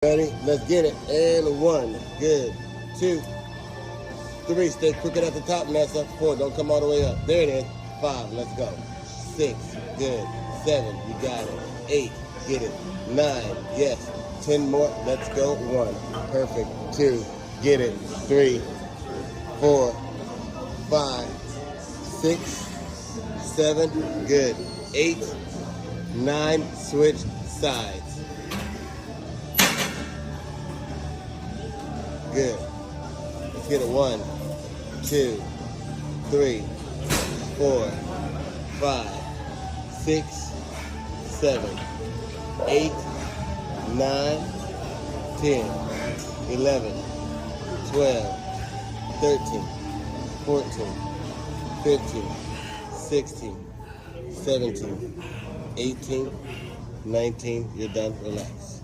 Ready? Let's get it. And 1. Good. 2, 3. Stay crooked at the top, Nessa. 4. Don't come all the way up. There it is. 5. Let's go. 6. Good. 7. You got it. 8. Get it. 9. Yes. 10 more. Let's go. 1. Perfect. 2. Get it. 3, 4, 5, 6, 7. Good. 8, 9. Switch sides. Good. Let's get it. 1, 2, 3, 4, 5, 6, 7, 8, 9, 10, 11, 12, 13, 14, 15, 16, 17, 18, 19. You're done. Relax.